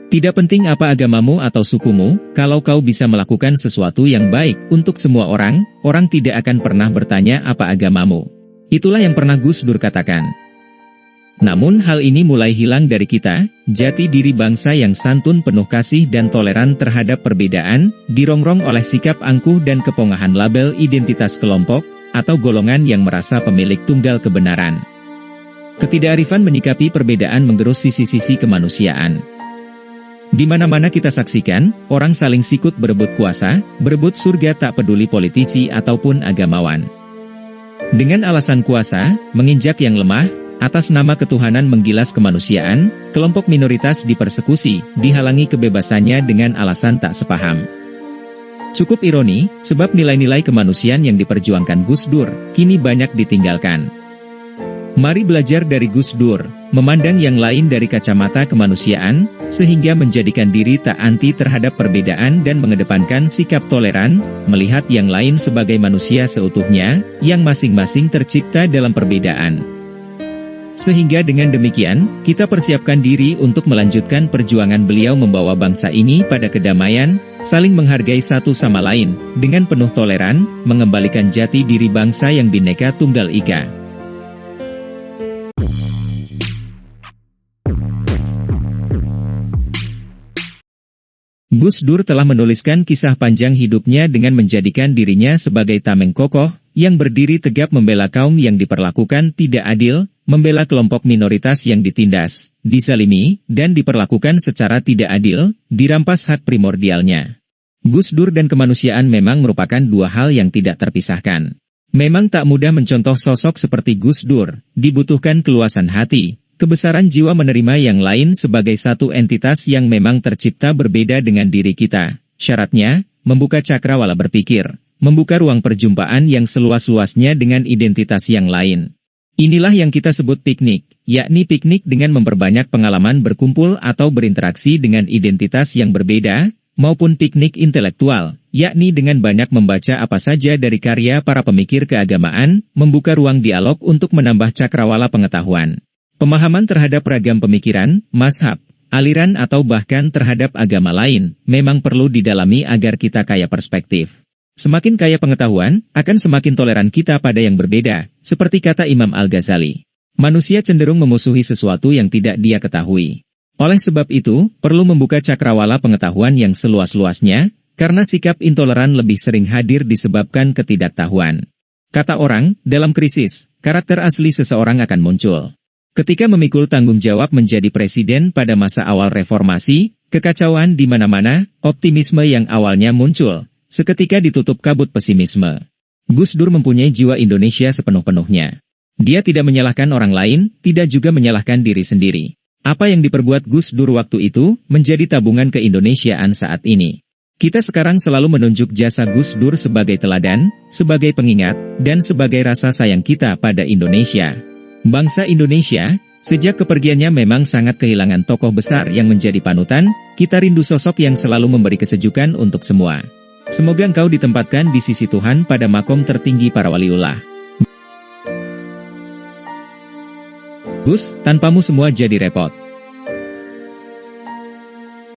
Tidak penting apa agamamu atau sukumu, kalau kau bisa melakukan sesuatu yang baik untuk semua orang, orang tidak akan pernah bertanya apa agamamu. Itulah yang pernah Gus Dur katakan. Namun hal ini mulai hilang dari kita, jati diri bangsa yang santun penuh kasih dan toleran terhadap perbedaan, dirongrong oleh sikap angkuh dan kepongahan label identitas kelompok, atau golongan yang merasa pemilik tunggal kebenaran. Ketidakarifan menyikapi perbedaan menggerus sisi-sisi kemanusiaan. Di mana-mana kita saksikan, orang saling sikut berebut kuasa, berebut surga tak peduli politisi ataupun agamawan. Dengan alasan kuasa, menginjak yang lemah, atas nama ketuhanan menggilas kemanusiaan, kelompok minoritas dipersekusi, dihalangi kebebasannya dengan alasan tak sepaham. Cukup ironi, sebab nilai-nilai kemanusiaan yang diperjuangkan Gus Dur, kini banyak ditinggalkan. Mari belajar dari Gus Dur, memandang yang lain dari kacamata kemanusiaan, sehingga menjadikan diri tak anti terhadap perbedaan dan mengedepankan sikap toleran, melihat yang lain sebagai manusia seutuhnya, yang masing-masing tercipta dalam perbedaan. Sehingga dengan demikian, kita persiapkan diri untuk melanjutkan perjuangan beliau membawa bangsa ini pada kedamaian, saling menghargai satu sama lain, dengan penuh toleran, mengembalikan jati diri bangsa yang Bhinneka Tunggal Ika. Gus Dur telah menuliskan kisah panjang hidupnya dengan menjadikan dirinya sebagai tameng kokoh, yang berdiri tegap membela kaum yang diperlakukan tidak adil, membela kelompok minoritas yang ditindas, dizalimi, dan diperlakukan secara tidak adil, dirampas hak primordialnya. Gus Dur dan kemanusiaan memang merupakan dua hal yang tidak terpisahkan. Memang tak mudah mencontoh sosok seperti Gus Dur, dibutuhkan keluasan hati, kebesaran jiwa menerima yang lain sebagai satu entitas yang memang tercipta berbeda dengan diri kita. Syaratnya, membuka cakrawala berpikir, membuka ruang perjumpaan yang seluas-luasnya dengan identitas yang lain. Inilah yang kita sebut piknik, yakni piknik dengan memperbanyak pengalaman berkumpul atau berinteraksi dengan identitas yang berbeda, maupun piknik intelektual, yakni dengan banyak membaca apa saja dari karya para pemikir keagamaan, membuka ruang dialog untuk menambah cakrawala pengetahuan. Pemahaman terhadap ragam pemikiran, mazhab, aliran atau bahkan terhadap agama lain, memang perlu didalami agar kita kaya perspektif. Semakin kaya pengetahuan, akan semakin toleran kita pada yang berbeda, seperti kata Imam Al-Ghazali. Manusia cenderung memusuhi sesuatu yang tidak dia ketahui. Oleh sebab itu, perlu membuka cakrawala pengetahuan yang seluas-luasnya, karena sikap intoleran lebih sering hadir disebabkan ketidaktahuan. Kata orang, dalam krisis, karakter asli seseorang akan muncul. Ketika memikul tanggung jawab menjadi presiden pada masa awal reformasi, kekacauan di mana-mana, optimisme yang awalnya muncul, seketika ditutup kabut pesimisme. Gus Dur mempunyai jiwa Indonesia sepenuh-penuhnya. Dia tidak menyalahkan orang lain, tidak juga menyalahkan diri sendiri. Apa yang diperbuat Gus Dur waktu itu, menjadi tabungan keindonesiaan saat ini. Kita sekarang selalu menunjuk jasa Gus Dur sebagai teladan, sebagai pengingat, dan sebagai rasa sayang kita pada Indonesia. Bangsa Indonesia, sejak kepergiannya memang sangat kehilangan tokoh besar yang menjadi panutan, kita rindu sosok yang selalu memberi kesejukan untuk semua. Semoga engkau ditempatkan di sisi Tuhan pada makom tertinggi para waliullah. Gus, tanpamu semua jadi repot.